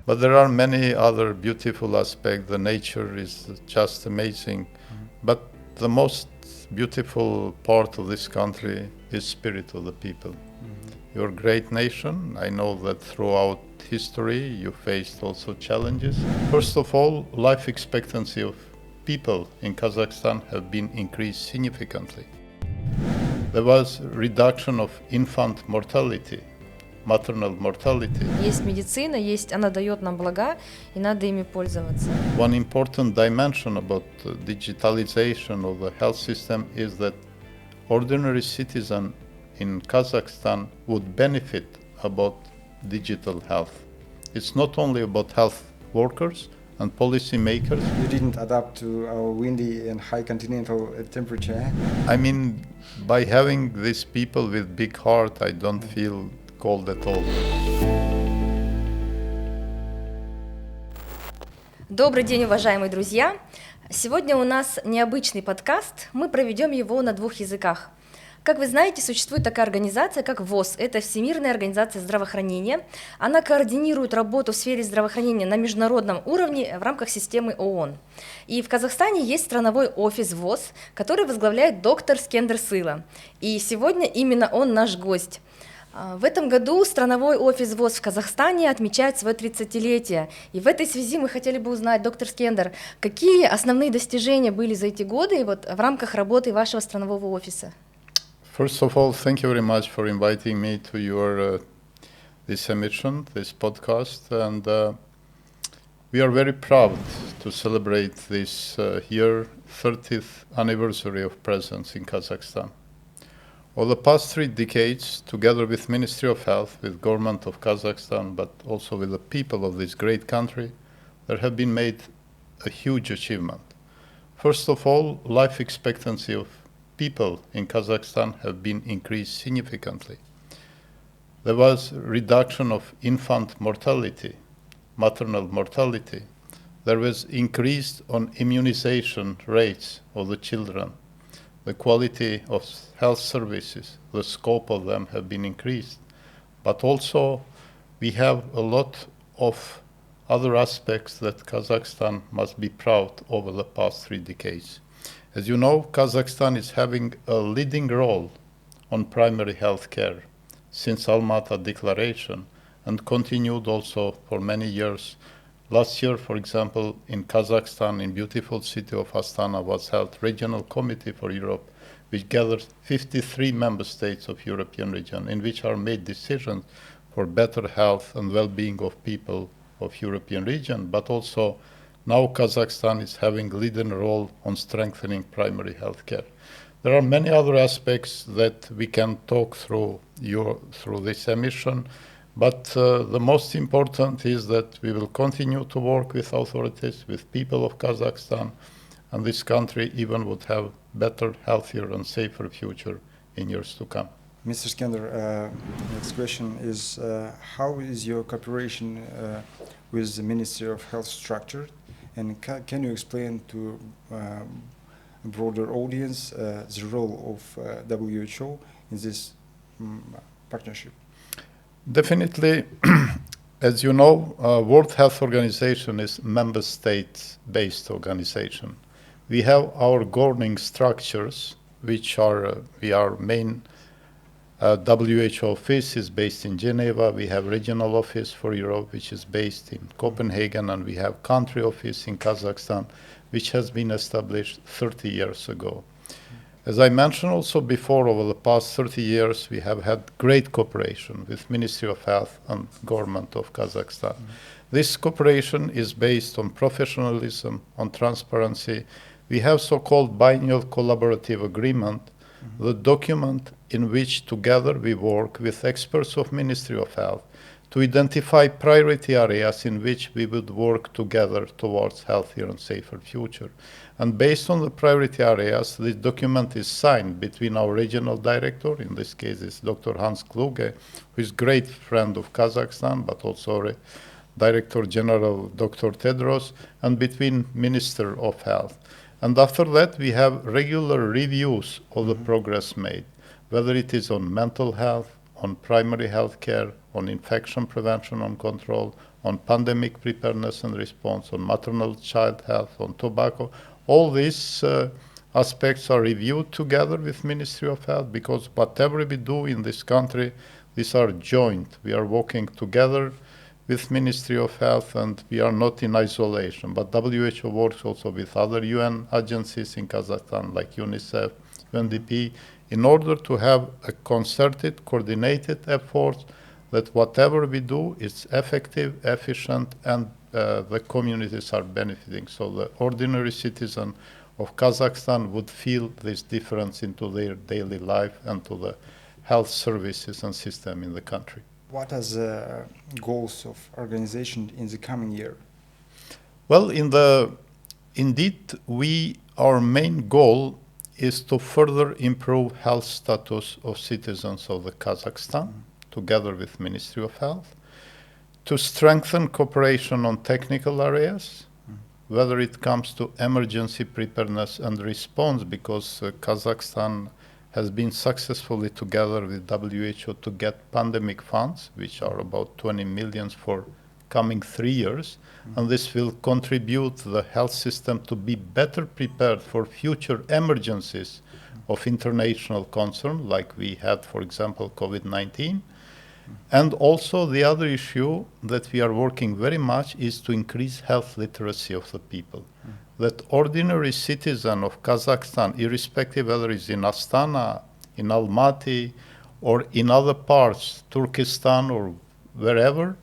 But there are many other beautiful aspects. The nature is just amazing. But the most beautiful part of this country is spirit of the people. You're a great nation. I know that throughout history you faced also challenges. First of all, life expectancy of people in Kazakhstan have been increased significantly. There was reduction of infant mortality, maternal mortality. Есть медицина, она дает нам блага, и надо ими пользоваться. One important dimension about digitalization of the health system is that ordinary citizen in Kazakhstan would benefit about digital health. It's not only about health workers and policy makers. You didn't adapt to our windy and high continental temperature. I mean, by having these people with big heart, I don't feel cold at all. Добрый день, уважаемые друзья! Сегодня у нас необычный подкаст. Мы проведем его на 2 языках. Как вы знаете, существует такая организация, как ВОЗ. Это Всемирная организация здравоохранения. Она координирует работу в сфере здравоохранения на международном уровне в рамках системы ООН. И в Казахстане есть страновой офис ВОЗ, который возглавляет доктор Скендер Сыла. И сегодня именно он наш гость. В этом году страновой офис ВОЗ в Казахстане отмечает свое 30-летие. И в этой связи мы хотели бы узнать, доктор Скендер, какие основные достижения были за эти годы в рамках работы вашего странового офиса? First of all, thank you very much for inviting me to your this emission, this podcast, and we are very proud to celebrate this year 30th anniversary of presence in Kazakhstan. Over the past 3 decades, together with Ministry of Health, with government of Kazakhstan, but also with the people of this great country, there have been made a huge achievement. First of all, life expectancy of people in Kazakhstan have been increased significantly. There was reduction of infant mortality, maternal mortality. There was increase on immunization rates of the children. The quality of health services, the scope of them have been increased. But also we have a lot of other aspects that Kazakhstan must be proud over the past 3 decades. As you know, Kazakhstan is having a leading role on primary health care since Almaty Declaration and continued also for many years. Last year, for example, in Kazakhstan, in beautiful city of Astana, was held Regional Committee for Europe, which gathered 53 member states of European region, in which are made decisions for better health and well-being of people of European region, but also now Kazakhstan is having a leading role on strengthening primary health care. There are many other aspects that we can talk through this emission, but the most important is that we will continue to work with authorities, with people of Kazakhstan, and this country even would have better, healthier and safer future in years to come. Mr. Skender, next question is, how is your cooperation with the Ministry of Health structured? And can you explain to a broader audience the role of WHO in this partnership? Definitely, as you know, World Health Organization is member state-based organization. We have our governing structures, which are main WHO office is based in Geneva. We have regional office for Europe, which is based in Copenhagen, and we have country office in Kazakhstan, which has been established 30 years ago. As I mentioned also before, over the past 30 years, we have had great cooperation with Ministry of Health and government of Kazakhstan. This cooperation is based on professionalism, on transparency. We have so-called biennial collaborative agreement, the document in which together we work with experts of Ministry of Health to identify priority areas in which we would work together towards healthier and safer future. And based on the priority areas, this document is signed between our regional director, in this case is Dr. Hans Kluge, who is a great friend of Kazakhstan, but also Director General Dr. Tedros, and between Minister of Health. And after that, we have regular reviews of the progress made, whether it is on mental health, on primary health care, on infection prevention and control, on pandemic preparedness and response, on maternal child health, on tobacco. All these aspects are reviewed together with Ministry of Health, because whatever we do in this country, these are joint. We are working together with Ministry of Health, and we are not in isolation. But WHO works also with other UN agencies in Kazakhstan, like UNICEF, UNDP, in order to have a concerted, coordinated effort that whatever we do is effective, efficient, and the communities are benefiting. So the ordinary citizen of Kazakhstan would feel this difference into their daily life and to the health services and system in the country. What are the goals of organization in the coming year? Well, indeed, our main goal is to further improve health status of citizens of the Kazakhstan, together with Ministry of Health, to strengthen cooperation on technical areas, whether it comes to emergency preparedness and response, because Kazakhstan has been successfully together with WHO to get pandemic funds, which are about 20 million for coming 3 years. And this will contribute the health system to be better prepared for future emergencies of international concern, like we had, for example, COVID-19. And also the other issue that we are working very much is to increase health literacy of the people. That ordinary citizen of Kazakhstan, irrespective whether it's in Astana, in Almaty, or in other parts, Turkestan or wherever,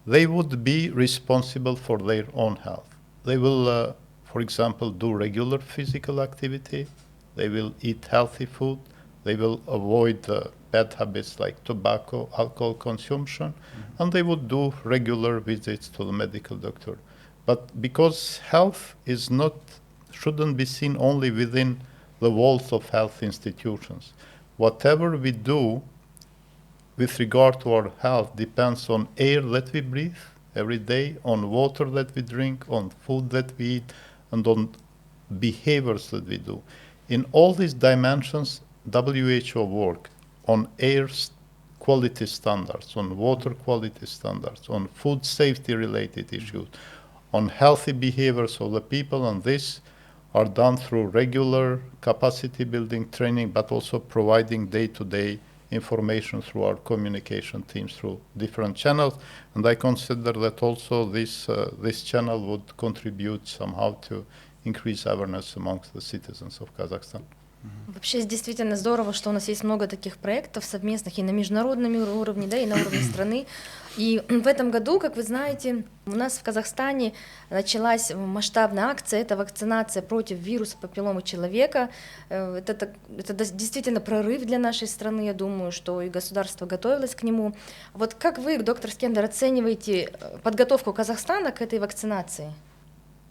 they would be responsible for their own health. They will, for example, do regular physical activity. They will eat healthy food. They will avoid bad habits like tobacco, alcohol consumption, and they would do regular visits to the medical doctor. But because health shouldn't be seen only within the walls of health institutions. Whatever we do with regard to our health depends on air that we breathe every day, on water that we drink, on food that we eat, and on behaviors that we do. In all these dimensions, WHO work on air quality standards, on water quality standards, on food safety related issues, on healthy behaviors of the people, and this are done through regular capacity building training, but also providing day-to-day information through our communication teams through different channels. And I consider that also this channel would contribute somehow to increase awareness amongst the citizens of Kazakhstan. Вообще действительно здорово, что у нас есть много таких проектов совместных и на международном уровне, да, и на уровне страны. И в этом году, как вы знаете, у нас в Казахстане началась масштабная акция, это вакцинация против вируса папилломы человека. Это действительно прорыв для нашей страны, я думаю, что и государство готовилось к нему. Вот как вы, доктор Скендер, оцениваете подготовку Казахстана к этой вакцинации?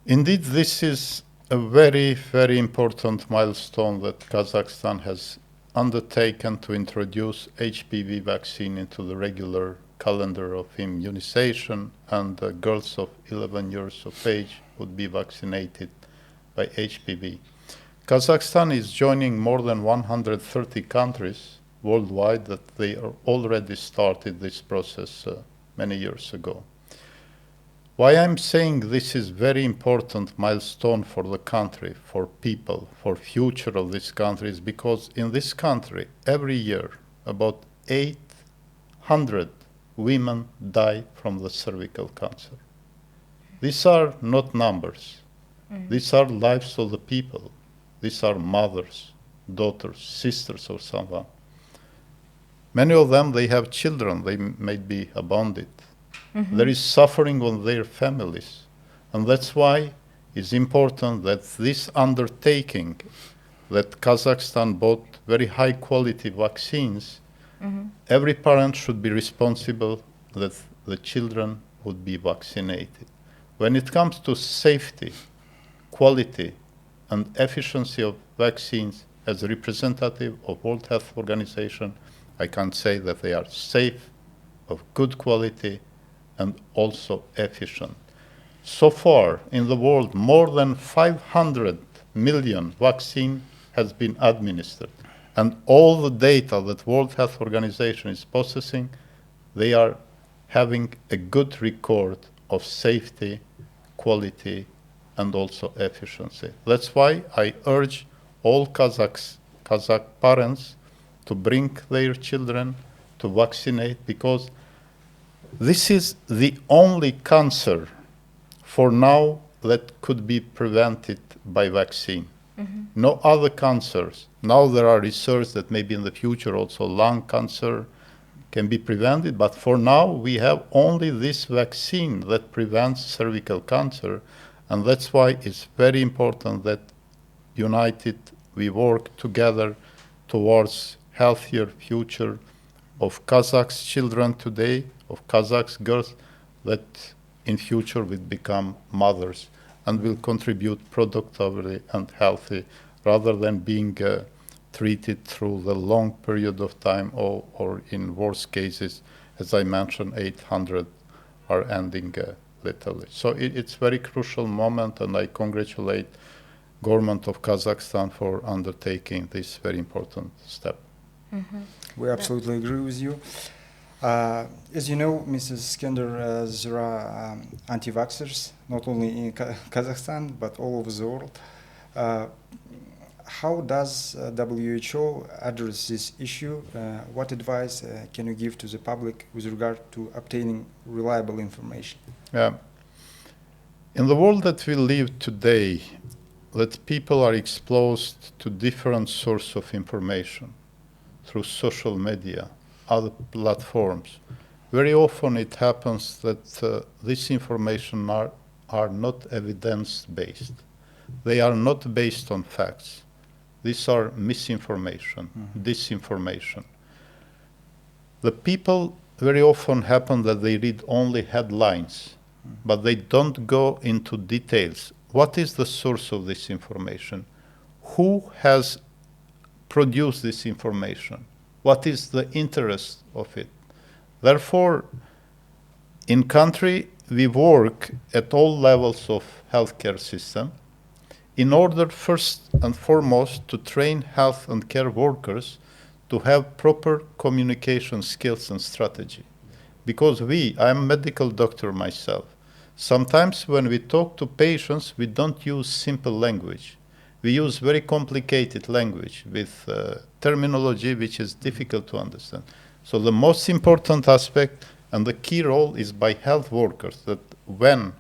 Indeed, this is a very, very important milestone that Kazakhstan has undertaken to introduce HPV vaccine into the regular calendar of immunization, and girls of 11 years of age would be vaccinated by HPV. Kazakhstan is joining more than 130 countries worldwide that they are already started this process many years ago. Why I'm saying this is very important milestone for the country, for people, for future of this country is because in this country every year about 800 women die from the cervical cancer. These are not numbers. These are lives of the people. These are mothers, daughters, sisters of someone. Many of them, they have children, they may be abandoned. There is suffering on their families. And that's why it's important that this undertaking, that Kazakhstan bought very high quality vaccines, every parent should be responsible that the children would be vaccinated. When it comes to safety, quality, and efficiency of vaccines, as a representative of World Health Organization, I can say that they are safe, of good quality, and also efficient. So far in the world, more than 500 million vaccine has been administered. And all the data that World Health Organization is processing, they are having a good record of safety, quality, and also efficiency. That's why I urge all Kazakh parents to bring their children to vaccinate, because this is the only cancer for now that could be prevented by vaccine. No other cancers. Now there are research that maybe in the future also lung cancer can be prevented, but for now we have only this vaccine that prevents cervical cancer, and that's why it's very important that united we work together towards healthier future of Kazakh children today, of Kazakh girls that in future will become mothers and will contribute productively and healthy rather than being treated through the long period of time, or in worst cases, as I mentioned, 800 are ending lethally. So it's very crucial moment, and I congratulate government of Kazakhstan for undertaking this very important step. We absolutely agree with you. As you know, Mrs. Skender, there are anti-vaxxers, not only in Kazakhstan, but all over the world. How does WHO address this issue? What advice can you give to the public with regard to obtaining reliable information? Yeah. In the world that we live today, that people are exposed to different sources of information through social media, other platforms. Very often it happens that this information are not evidence-based. They are not based on facts. These are misinformation, disinformation. The people very often happen that they read only headlines, but they don't go into details. What is the source of this information? Who has produced this information? What is the interest of it? Therefore, in country, we work at all levels of healthcare system in order first and foremost to train health and care workers to have proper communication skills and strategy. Because I'm a medical doctor myself. Sometimes when we talk to patients, we don't use simple language. We use very complicated language with terminology which is difficult to understand. So the most important aspect and the key role is by health workers, that when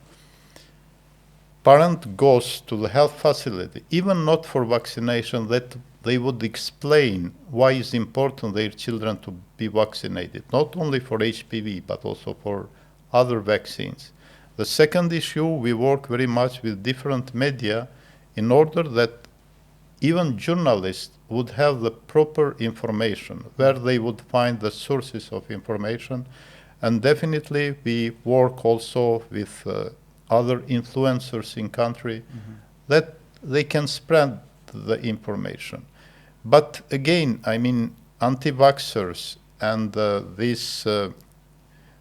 parent goes to the health facility, even not for vaccination, that they would explain why it's important their children to be vaccinated, not only for HPV, but also for other vaccines. The second issue, we work very much with different media in order that even journalists would have the proper information, where they would find the sources of information. And definitely we work also with other influencers in country that they can spread the information. But again, I mean, anti-vaxxers and this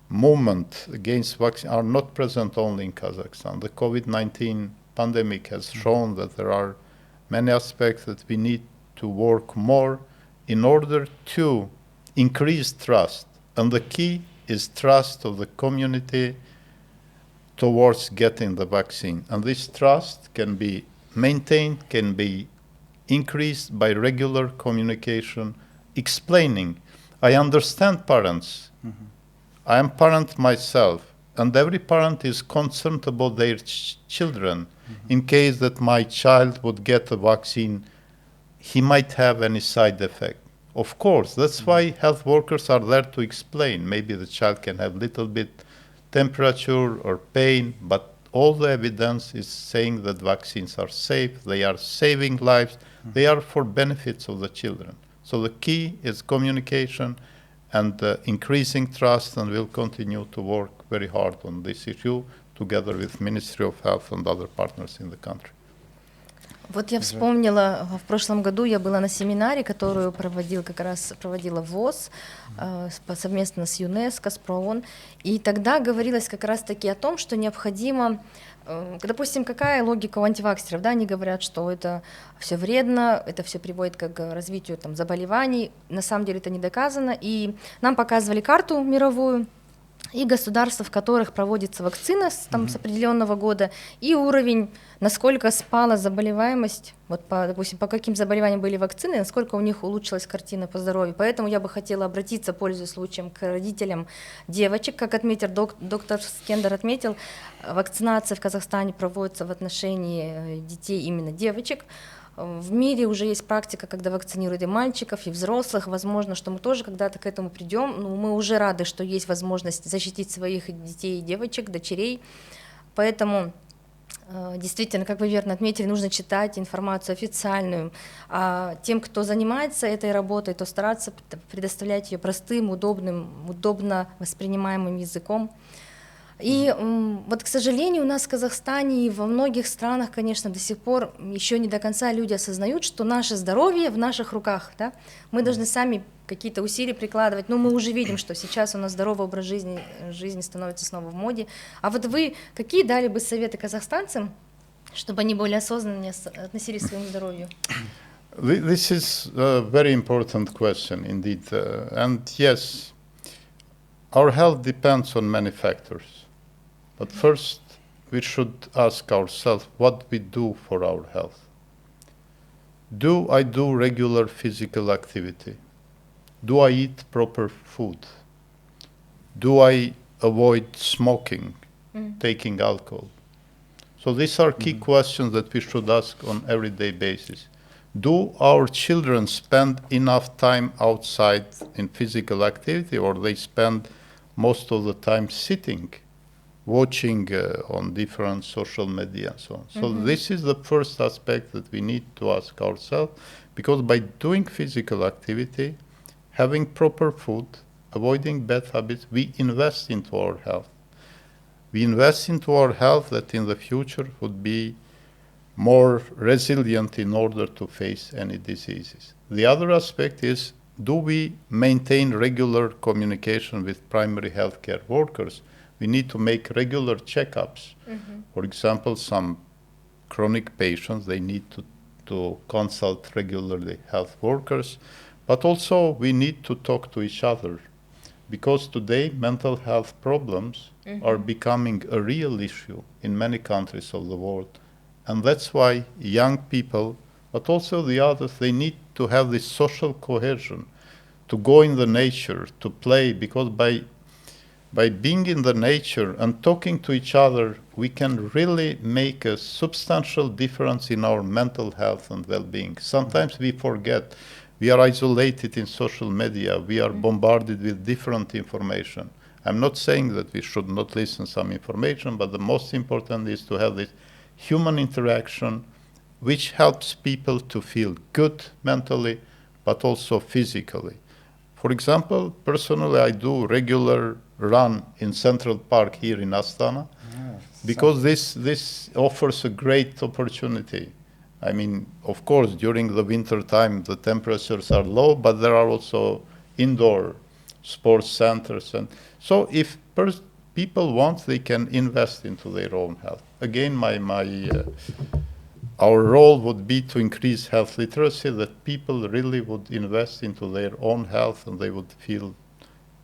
movement against vaccine are not present only in Kazakhstan. The COVID-19 pandemic has shown that there are many aspects that we need to work more in order to increase trust. And the key is trust of the community towards getting the vaccine. And this trust can be maintained, can be increased by regular communication, explaining. I understand parents. I am parent myself, and every parent is concerned about their children. In case that my child would get a vaccine, he might have any side effect. Of course, that's why health workers are there to explain. Maybe the child can have little bit temperature or pain, but all the evidence is saying that vaccines are safe, they are saving lives, they are for benefits of the children. So the key is communication and increasing trust, and we'll continue to work very hard on this issue together with Ministry of Health and other partners in the country. Вот я вспомнила, в прошлом году я была на семинаре, которую проводила ВОС совместно с ЮНЕСКО, с ПРООН, и тогда говорилось как раз-таки о том, что необходимо, допустим, какая логика у антиваксеров, да, они говорят, что это все вредно, это все приводит к развитию там, заболеваний, на самом деле это не доказано, и нам показывали карту мировую, и государства, в которых проводится вакцина с определенного года, и уровень, насколько спала заболеваемость, вот допустим, по каким заболеваниям были вакцины, насколько у них улучшилась картина по здоровью. Поэтому я бы хотела обратиться, пользуясь случаем, к родителям девочек. Как отметил доктор Скендер, отметил, вакцинация в Казахстане проводится в отношении детей именно девочек. В мире уже есть практика, когда вакцинируют и мальчиков, и взрослых. Возможно, что мы тоже когда-то к этому придем. Но мы уже рады, что есть возможность защитить своих детей и девочек, дочерей. Поэтому действительно, как вы верно отметили, нужно читать информацию официальную. А тем, кто занимается этой работой, то стараться предоставлять ее простым, удобно воспринимаемым языком. И вот, к сожалению, у нас в Казахстане и во многих странах, конечно, до сих пор еще не до конца люди осознают, что наше здоровье в наших руках. Да? Мы должны сами какие-то усилия прикладывать, но мы уже видим, что сейчас у нас здоровый образ жизни становится снова в моде. А вот вы какие дали бы советы казахстанцам, чтобы они более осознанно относились к своему здоровью? This is a very important question indeed. And yes, our health depends on many factors. But first, we should ask ourselves what we do for our health. Do I do regular physical activity? Do I eat proper food? Do I avoid smoking, taking alcohol? So these are key questions that we should ask on everyday basis. Do our children spend enough time outside in physical activity, or they spend most of the time sitting, watching on different social media and so on? So this is the first aspect that we need to ask ourselves, because by doing physical activity, having proper food, avoiding bad habits, we invest into our health. We invest into our health that in the future would be more resilient in order to face any diseases. The other aspect is, do we maintain regular communication with primary healthcare workers? We need to make regular checkups. For example, some chronic patients, they need to consult regularly health workers, but also we need to talk to each other, because today mental health problems are becoming a real issue in many countries of the world. And that's why young people, but also the others, they need to have this social cohesion, to go in the nature, to play, because by being in the nature and talking to each other, we can really make a substantial difference in our mental health and well-being. Sometimes we forget. We are isolated in social media. We are bombarded with different information. I'm not saying that we should not listen to some information, but the most important is to have this human interaction, which helps people to feel good mentally, but also physically. For example, personally, I do regular run in Central Park here in Astana, because this offers a great opportunity. I mean, of course, during the winter time, the temperatures are low, but there are also indoor sports centers. And so if people want, they can invest into their own health. Again, our role would be to increase health literacy, that people really would invest into their own health and they would feel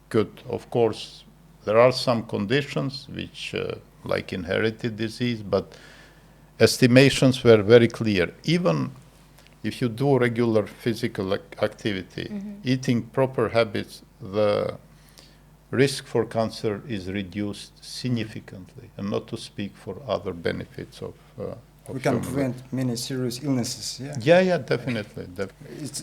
good. Of course, there are some conditions which, like inherited disease, but estimations were very clear. Even if you do regular physical activity, eating proper habits, the risk for cancer is reduced significantly, and not to speak for other benefits of we can prevent many serious illnesses. Yeah, definitely.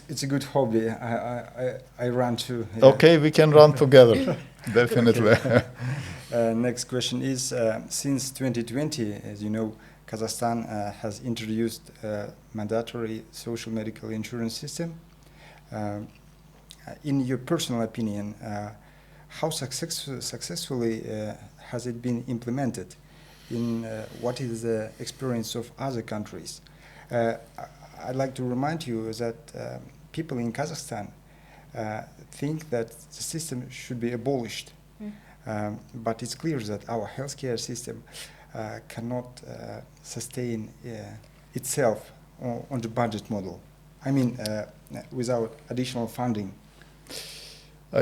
It's a good hobby. I run too. Yeah. Okay, we can run together. Definitely. Next question is, since 2020, as you know, Kazakhstan has introduced a mandatory social medical insurance system. In your personal opinion, how successfully has it been implemented? In what is the experience of other countries? I'd like to remind you that people in Kazakhstan think that the system should be abolished. But it's clear that our healthcare system cannot sustain itself on the budget model. I mean, without additional funding.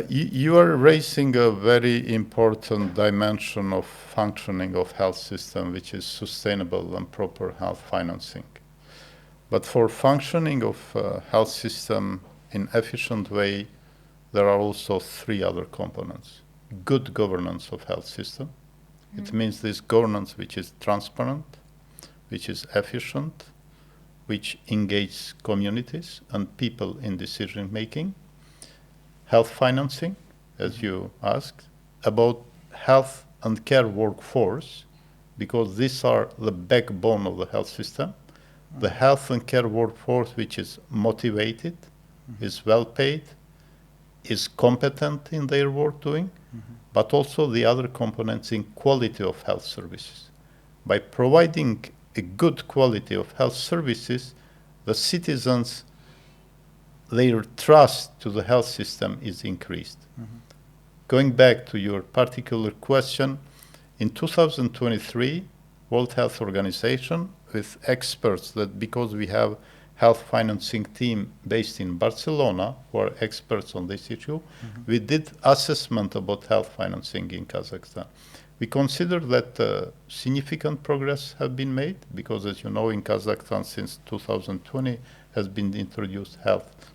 You are raising a very important dimension of functioning of health system, which is sustainable and proper health financing. But for functioning of health system in efficient way, there are also three other components. Good governance of health system. It means this governance which is transparent, which is efficient, which engages communities and people in decision making. Health financing, as you asked, about health and care workforce, because these are the backbone of the health system. The health and care workforce which is motivated, is well paid, is competent in their work doing, but also the other components in quality of health services. By providing a good quality of health services, the citizens, their trust to the health system is increased. Going back to your particular question, in 2023, World Health Organization, with experts, that because we have health financing team based in Barcelona who are experts on this issue, we did assessment about health financing in Kazakhstan. We consider that significant progress have been made because, as you know, in Kazakhstan since 2020 has been introduced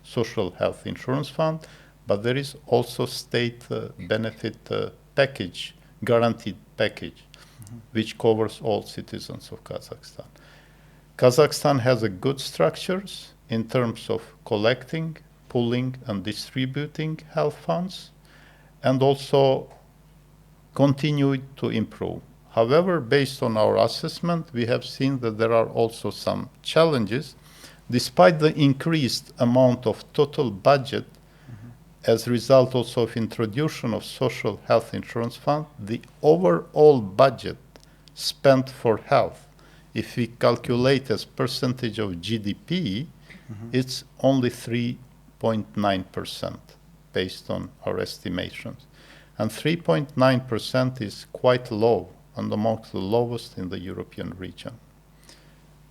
social health insurance fund, but there is also state benefit package, guaranteed package, which covers all citizens of Kazakhstan. Kazakhstan has a good structures in terms of collecting, pooling, and distributing health funds, and also continue to improve. However, based on our assessment, we have seen that there are also some challenges. Despite the increased amount of total budget, as a result also of introduction of social health insurance fund, the overall budget spent for health, if we calculate as percentage of GDP, it's only 3.9% based on our estimations. And 3.9% is quite low and amongst the lowest in the European region.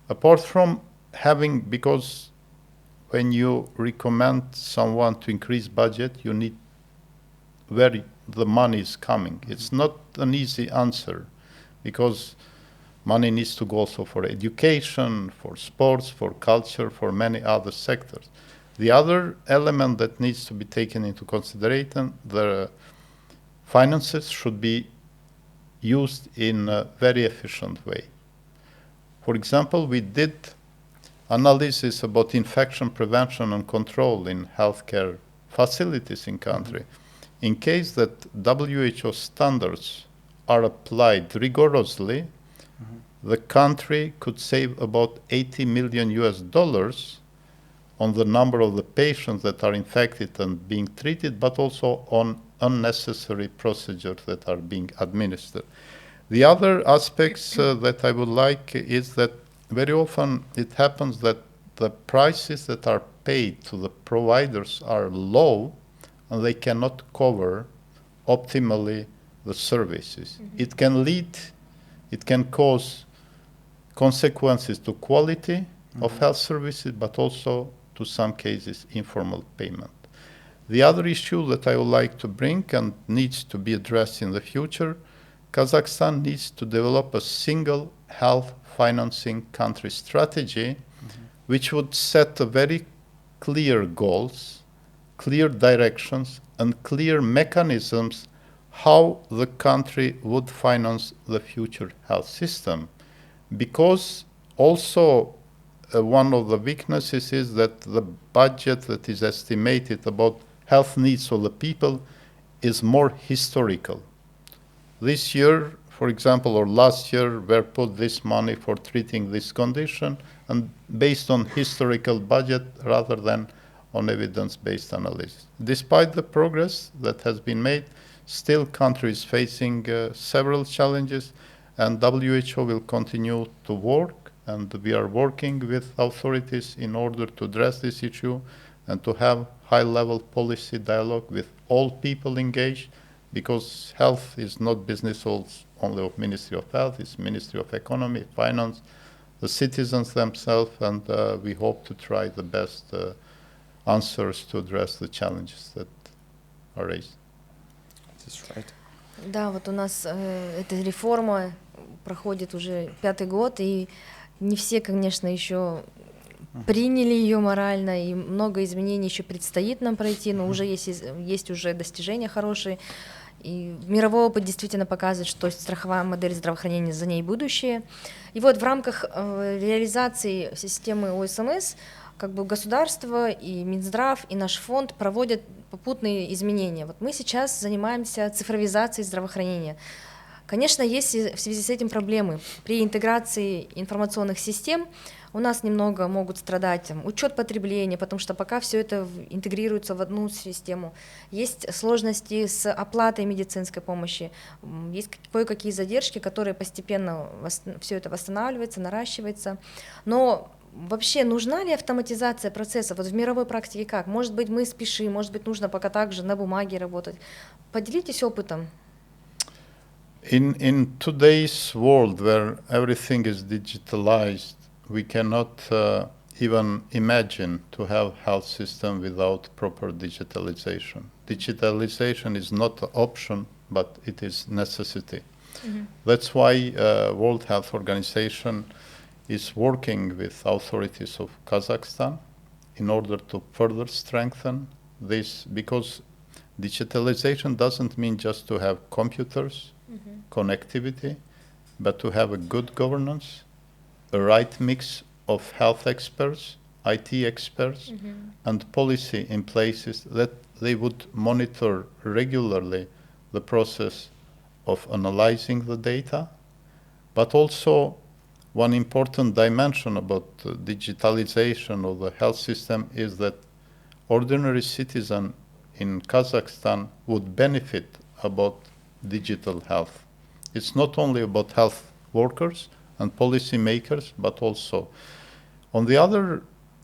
Apart from having, because when you recommend someone to increase budget, you need where the money is coming. It's not an easy answer because money needs to go also for education, for sports, for culture, for many other sectors. The other element that needs to be taken into consideration, the finances should be used in a very efficient way. For example, we did analysis about infection prevention and control in healthcare facilities in country. In case that WHO standards are applied rigorously, the country could save about $80 million on the number of the patients that are infected and being treated, but also on unnecessary procedures that are being administered. The other aspects that I would like is that very often it happens that the prices that are paid to the providers are low and they cannot cover optimally the services. It can cause consequences to quality of health services, but also to some cases informal payment. The other issue that I would like to bring and needs to be addressed in the future, Kazakhstan needs to develop a single health financing country strategy, which would set a very clear goals, clear directions, and clear mechanisms how the country would finance the future health system. Because also one of the weaknesses is that the budget that is estimated about health needs of the people is more historical. This year, for example, or last year, were put this money for treating this condition and based on historical budget rather than on evidence-based analysis. Despite the progress that has been made, still country is facing several challenges, and WHO will continue to work and we are working with authorities in order to address this issue and to have high-level policy dialogue with all people engaged, because health is not business only of Ministry of Health, it's Ministry of Economy, Finance, the citizens themselves, and we hope to try the best answers to address the challenges that are raised. That's right. Да, вот у нас эта реформа проходит уже 5-й год, и не все, конечно, еще приняли ее морально, и много изменений еще предстоит нам пройти, но уже есть уже достижения хорошие. И мировой опыт действительно показывает, что страховая модель здравоохранения, за ней будущее. И вот в рамках реализации системы ОСМС как бы государство и Минздрав, и наш фонд проводят попутные изменения. Вот мы сейчас занимаемся цифровизацией здравоохранения. Конечно, есть в связи с этим проблемы. При интеграции информационных систем у нас немного могут страдать учет потребления, потому что пока все это интегрируется в одну систему. Есть сложности с оплатой медицинской помощи, есть кое-какие задержки, которые постепенно все это восстанавливается, наращивается. Но вообще нужна ли автоматизация процесса? Вот в мировой практике как? Может быть, мы спешим, может быть, нужно пока также на бумаге работать. Поделитесь опытом. In today's world, where everything is digitalized, we cannot even imagine to have health system without proper digitalization. Digitalization is not an option, but it is necessity. That's why World Health Organization is working with authorities of Kazakhstan in order to further strengthen this, because digitalization doesn't mean just to have computers, connectivity, but to have a good governance, a right mix of health experts, IT experts, and policy in places that they would monitor regularly the process of analyzing the data. But also, one important dimension about digitalization of the health system is that ordinary citizen in Kazakhstan would benefit about digital health. It's not only about health workers and policy makers, but also on the other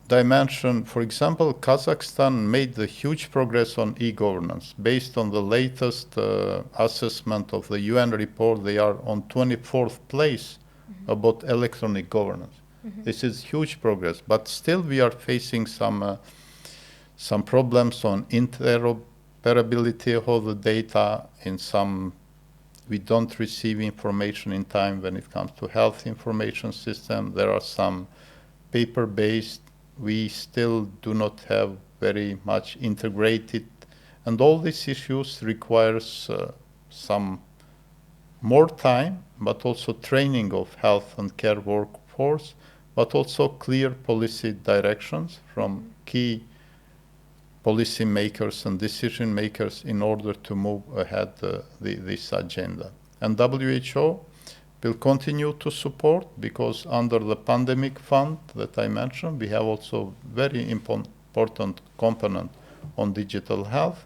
dimension. For example, Kazakhstan made a huge progress on e-governance. Based on the latest assessment of the UN report, they are on 24th place about electronic governance. This is huge progress, but still we are facing some problems on interoperability of the data. In some, we don't receive information in time when it comes to health information system. There are some paper-based. We still do not have very much integrated, and all these issues requires some more time, but also training of health and care workforce, but also clear policy directions from key policy makers and decision makers in order to move ahead this agenda. And WHO will continue to support, because under the pandemic fund that I mentioned, we have also very important component on digital health,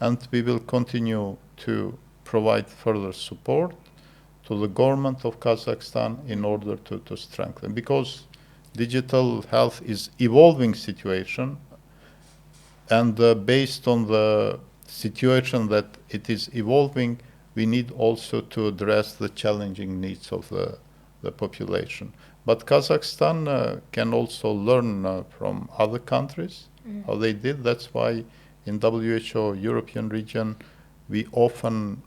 and we will continue to provide further support to the government of Kazakhstan in order to strengthen, because digital health is evolving situation, and based on the situation that it is evolving, we need also to address the challenging needs of the population. But Kazakhstan can also learn from other countries, how they did. That's why in WHO European region, we often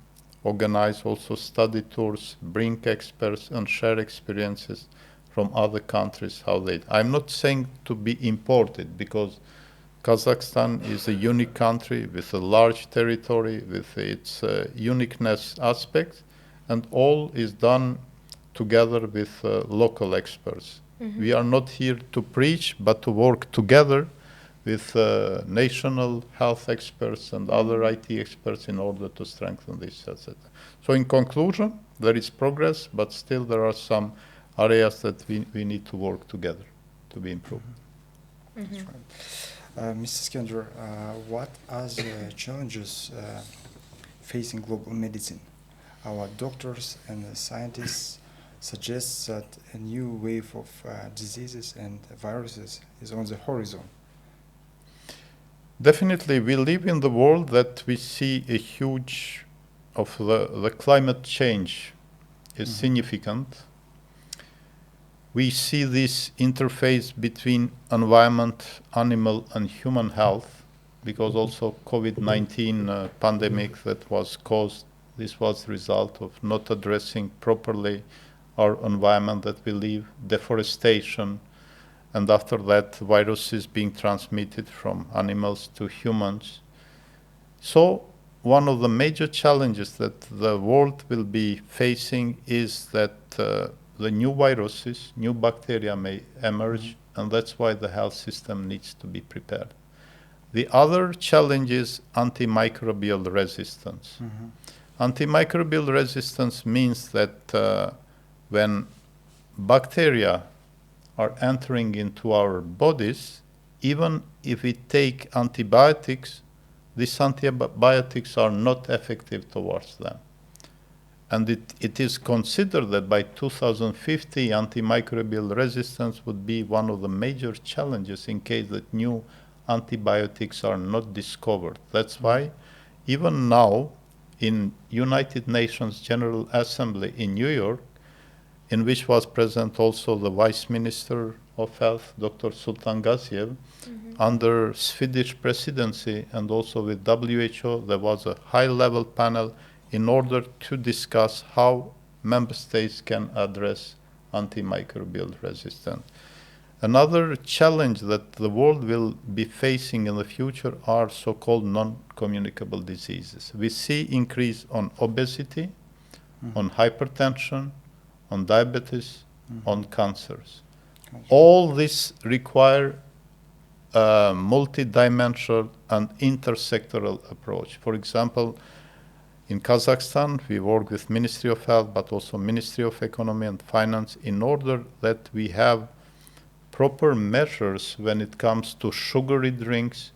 organize also study tours, bring experts and share experiences from other countries, how they. I'm not saying to be imported, because Kazakhstan is a unique country with a large territory, with its uniqueness aspects, and all is done together with local experts. We are not here to preach, but to work together with national health experts and other IT experts in order to strengthen this, etc. So in conclusion, there is progress, but still there are some areas that we need to work together to be improved. That's right. Mr. Skender, what are the challenges facing global medicine? Our doctors and the scientists suggests that a new wave of diseases and viruses is on the horizon. Definitely, we live in the world that we see a huge of the climate change is significant. We see this interface between environment, animal, and human health, because also COVID-19 pandemic that was caused, this was the result of not addressing properly our environment that we live, deforestation, and after that, viruses being transmitted from animals to humans. So one of the major challenges that the world will be facing is that the new viruses, new bacteria may emerge, and that's why the health system needs to be prepared. The other challenge is antimicrobial resistance. Antimicrobial resistance means that when bacteria are entering into our bodies, even if we take antibiotics, these antibiotics are not effective towards them. And it is considered that by 2050, antimicrobial resistance would be one of the major challenges in case that new antibiotics are not discovered. That's why even now in United Nations General Assembly in New York, in which was present also the Vice Minister of Health, Dr. Under Swedish presidency and also with WHO, there was a high-level panel in order to discuss how member states can address antimicrobial resistance. Another challenge that the world will be facing in the future are so-called non-communicable diseases. We see increase on obesity, on hypertension, on diabetes, on cancers. All this require a multidimensional and intersectoral approach. For example, in Kazakhstan, we work with Ministry of Health, but also Ministry of Economy and Finance in order that we have proper measures when it comes to sugary drinks,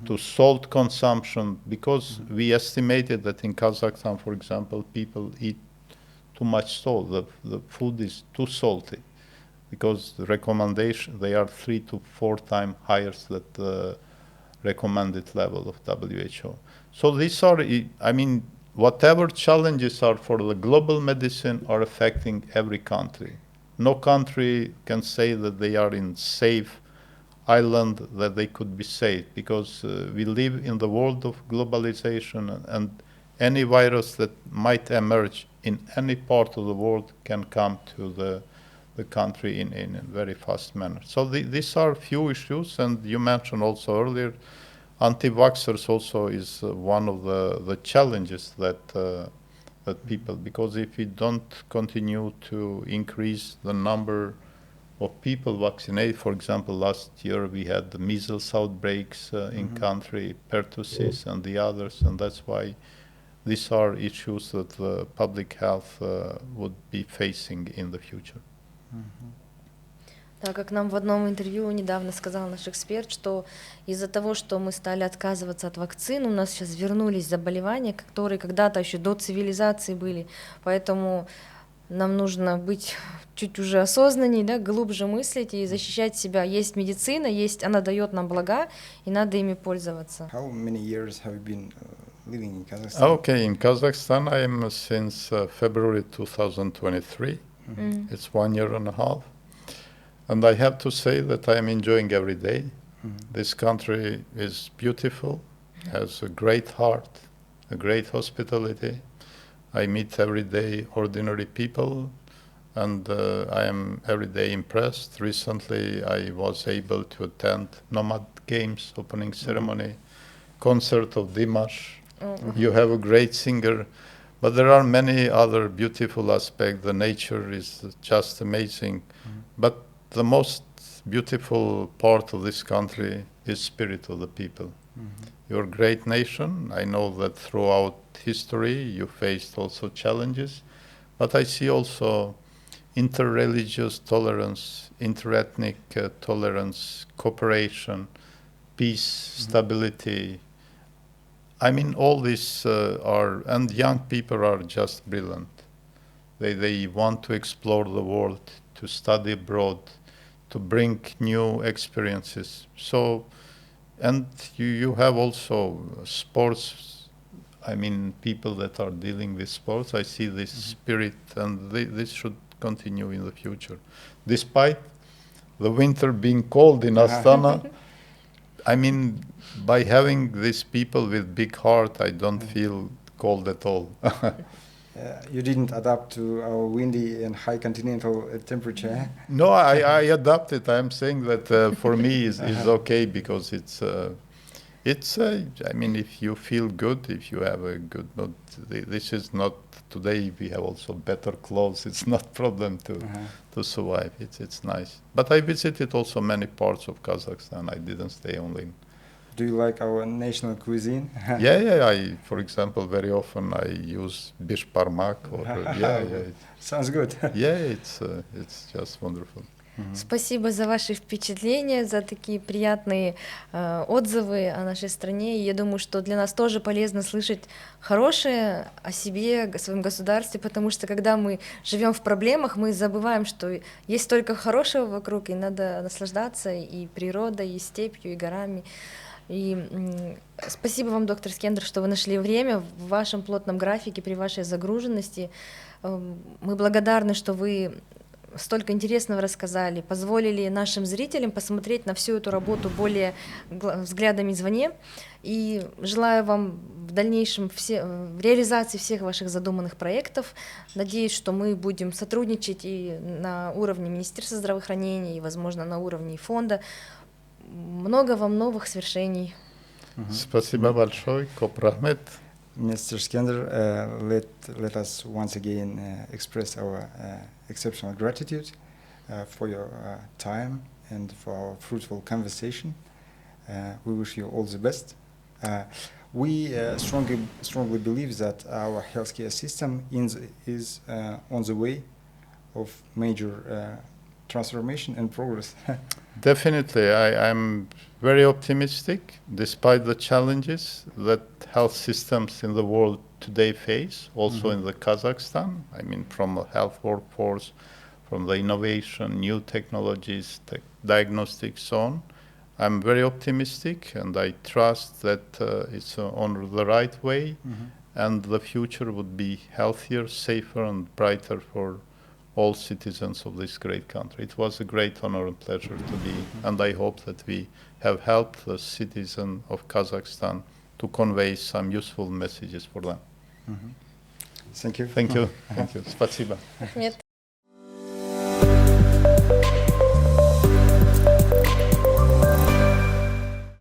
to salt consumption, because we estimated that in Kazakhstan, for example, people eat too much salt. The food is too salty because the recommendation, they are 3 to 4 times higher than the recommended level of WHO. So these are, I mean, whatever challenges are for the global medicine are affecting every country. No country can say that they are in safe island, that they could be safe, because we live in the world of globalization, and any virus that might emerge in any part of the world can come to the country in a very fast manner. So these are few issues, and you mentioned also earlier, anti-vaxxers also is one of the challenges that people, because if we don't continue to increase the number of people vaccinated, for example, last year we had the measles outbreaks in country, pertussis and the others, and that's why these are issues that the public health would be facing in the future. Так как нам в одном интервью недавно сказал наш эксперт, что из-за того, что мы стали отказываться от вакцин, у нас сейчас вернулись заболевания, которые когда-то еще до цивилизации были. Поэтому нам нужно быть чуть уже осознаннее, да, глубже мыслить и защищать себя. Есть медицина, есть, она дает нам блага, и надо ими пользоваться. How many years have you been living in Kazakhstan? Okay, in Kazakhstan I am since February 2023. It's 1 year and a half. And I have to say that I am enjoying every day. This country is beautiful, has a great heart, a great hospitality. I meet every day ordinary people, and I am every day impressed. Recently, I was able to attend Nomad Games opening ceremony, concert of Dimash. You have a great singer, but there are many other beautiful aspects. The nature is just amazing. But the most beautiful part of this country is spirit of the people. You're a great nation. I know that throughout history you faced also challenges, but I see also interreligious tolerance, interethnic tolerance, cooperation, peace, stability. I mean, all these are, and young people are just brilliant. They want to explore the world, to study abroad, to bring new experiences. So, and you have also sports. I mean, people that are dealing with sports. I see this spirit, and this should continue in the future. Despite the winter being cold in Astana, I mean, by having these people with big heart, I don't feel cold at all. You didn't adapt to our windy and high continental temperature. No, I adapted. I'm saying that for me is okay because it's I mean, if you feel good, if you have a good mood, this is not, today we have also better clothes. It's not problem to survive. It's nice. But I visited also many parts of Kazakhstan. I didn't stay only in. Do you like our national cuisine? Yeah. For example, very often I use bish parmak. Sounds good. Yeah, it's just wonderful. Спасибо за ваши впечатления, за такие приятные отзывы о нашей стране. И я думаю, что для нас тоже полезно слышать хорошее о себе, о своем государстве, потому что когда мы живем в проблемах, мы забываем, что есть только хорошего вокруг, и надо наслаждаться и природой, и степью, и горами. И спасибо вам, доктор Скендер, что вы нашли время в вашем плотном графике, при вашей загруженности. Мы благодарны, что вы столько интересного рассказали, позволили нашим зрителям посмотреть на всю эту работу более взглядами извне. И желаю вам в дальнейшем в реализации всех ваших задуманных проектов. Надеюсь, что мы будем сотрудничать и на уровне Министерства здравоохранения, и, возможно, на уровне фонда. Много вам новых свершений. Спасибо большое. Копрахмет. Mr. Skender, let us once again express our exceptional gratitude for your time and for our fruitful conversation. We wish you all the best. We strongly believe that our healthcare system is on the way of major transformation and progress. Definitely, I'm very optimistic, despite the challenges that health systems in the world today face, also in the Kazakhstan. I mean, from the health workforce, from the innovation, new technologies, diagnostics, so on. I'm very optimistic, and I trust that it's on the right way, and the future would be healthier, safer, and brighter for all citizens of this great country. It was a great honor and pleasure to be, and I hope that we have helped the citizens of Kazakhstan to convey some useful messages for them. Thank you. Thank you. Thank you. Спасибо. Нет.